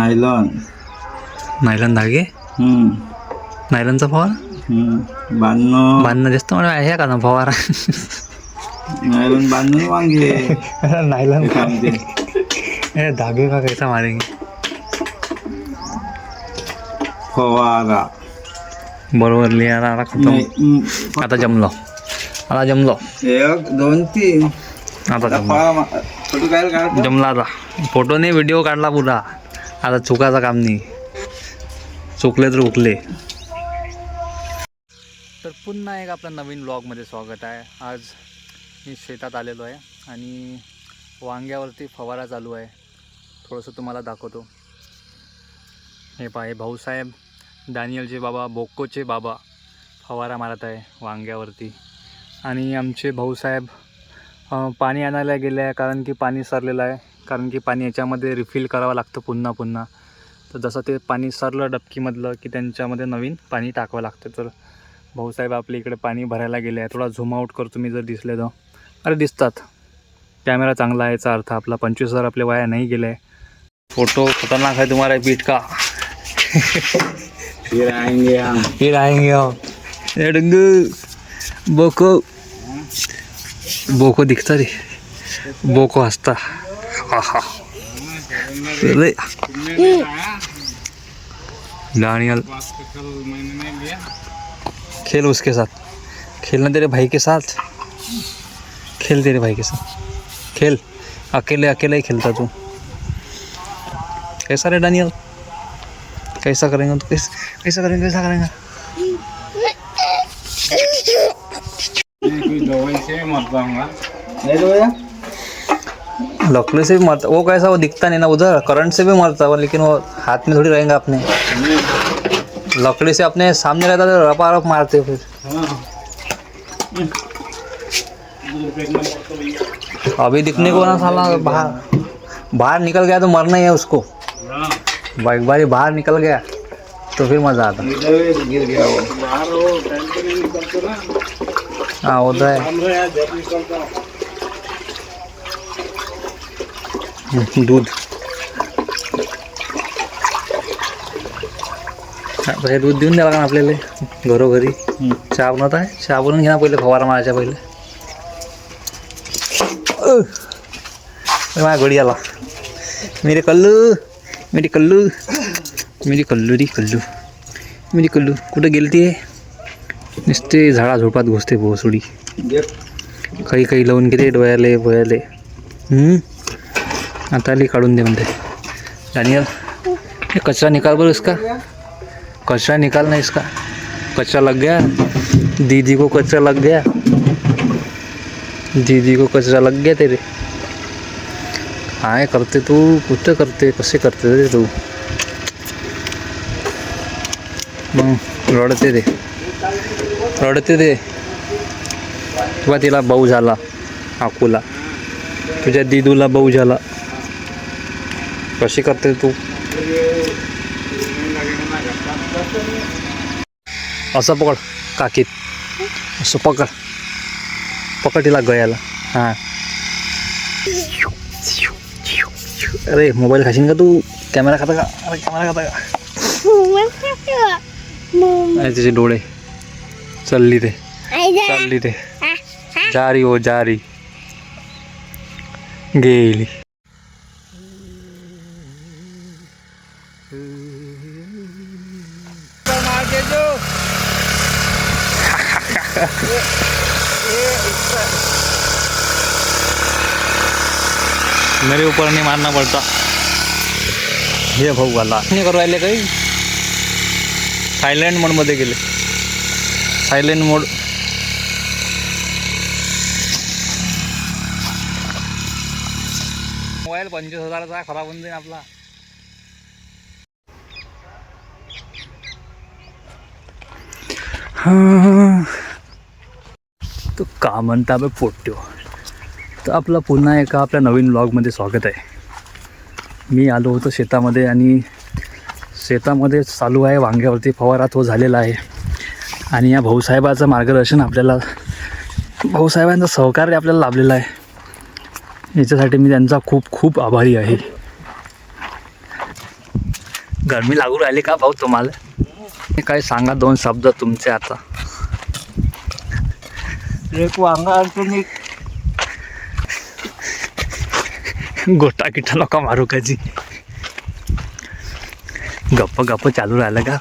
Nylon nylon धागे, नायलनचा फवारा बांधणं जास्त मला आहे का ना फवारा. नायलॉन बांधून वांगे नायलन काम ते धागे का कैसा मारेंगे. फवारा बरोबर लिहायला आला खतम. आता जमलो, आता जमलो, 1 2 3 आता जमलो, फोटो काय जमला. आता फोटो नाही व्हिडिओ काढला पुरा. आता चुकाचं काम नाही, चुकले तर उकले. तर पुन्हा एक आपल्या नवीन ब्लॉगमध्ये स्वागत आहे. आज मी शेतात आलेलो आहे आणि वांग्यावरती फवारा चालू आहे. थोडंसं तुम्हाला दाखवतो. हे पहा, हे भाऊसाहेब डॅनियलचे बाबा, बोक्कोचे बाबा फवारा मारत आहे वांग्यावरती. आणि आमचे भाऊसाहेब पाणी आणायला गेले आहे, कारण की पाणी सरलेलं आहे. कारण की पाणी याच्यामध्ये रिफिल करावं लागतं पुन्हा पुन्हा. तर जसं ते पाणी सरलं डबकीमधलं की त्यांच्यामध्ये नवीन पाणी टाकावं लागतं. तर भाऊसाहेब आपल्या इकडे पाणी भरायला गेले आहे. थोडा झूम आऊट करतो मी, जर दिसले तर. अरे दिसतात, कॅमेरा चांगला आहे याचा अर्थ आपला 25,000 आपले वाया नाही गेले आहे. फोटो खतरनाक आहे तुम्हारा पीठ का. फिर आएंगे हम. ये डंगू बोको, बोको दिखता रे, बोको हंसता. हा हा रे डैनियल, खेल उसके साथ, खेलना तेरे भाई के साथ, खेल तेरे भाई के साथ, खेल. अकेले अकेले ही खेलता तू. कैसा रे डैनियल, कैसा करेंगे तो, कैसा करेंगे. दवाई से मर जाऊंगा. नहीं तो भैया लकड़ी से भी मरता वो, कैसा वो दिखता नहीं ना उधर. करंट से भी मरता वो, लेकिन वो हाथ में थोड़ी रहेगा अपने. लकड़ी से अपने सामने रहता तो रपा रप मारते फिर. अभी दिखने को ना साला, बाहर निकल गया तो मरना ही है उसको. एक बार बाहर निकल गया तो फिर मजा आता. गिर गया वो. हाँ होता है. दूध, हे दूध देऊन द्यावं लागेल आपल्याला घरोघरी. चहा बनवत आहे, चहा बनवून घे ना पहिले, फवारा मारायच्या पहिले. माझ्या घडी आला. मेरे कल्लू, मेरी कल्लू, मेरी कल्लू री कल्लू, मेरी कल्लू कुठं गेलती आहे. नुसते झाडा झोपात घुसते भोसुडी. काही काही लावून घेते डोळ्याले बोयाले. आता आली काढून दे म्हणते. डैनियल ये कचरा निकाल बोल इसका, कचरा निकालना इसका. कचरा लग गया, दीदी को कचरा लग गया, दीदी को कचरा लग गया तेरे. काय करते तू, कुठं करते, कसे करते रे तू. मग रडते ते, रडते ते. किंवा तिला भाऊ झाला आकूला, तुझ्या दीदूला भाऊ झाला. कशी करते तू. असं पकड काकीत, असं पकड, पकड तिला गळ्याला. हां अरे मोबाईल खाशीन का तू. कॅमेरा खाता का, अरे कॅमेरा खाता का. अरे तिचे डोळे चालली ते, चालली ते, जारी हो जारी गेली. मेरे ऊपर नहीं मारना पड़ता. हे भाऊ वाला नाही करू राहिले काही. सायलेंट मोडमध्ये गेले, सायलेंट मोड. मोबाईल 25,000चा खराब होऊन जाईल आपला. तो का म्हणता बे पोट्यो. तर आपलं पुन्हा एका आपल्या नवीन ब्लॉगमध्ये स्वागत आहे. मी आलो होतो शेतामध्ये आणि शेतामध्ये चालू आहे वांग्यावरती फवारा. तो झालेला आहे आणि या भाऊसाहेबाचं मार्गदर्शन आपल्याला, भाऊसाहेबांचं सहकार्य आपल्याला लाभलेलं आहे. याच्यासाठी मी त्यांचा खूप खूप आभारी आहे. गरमी लागू राहिली का भाऊ तुम्हाला? काय सांगा 2 शब्द तुमचे आता. एक वांगा अडचणी गोटा गिटा नका मारू काजी. गप्प गप्प चालू राहिलं का?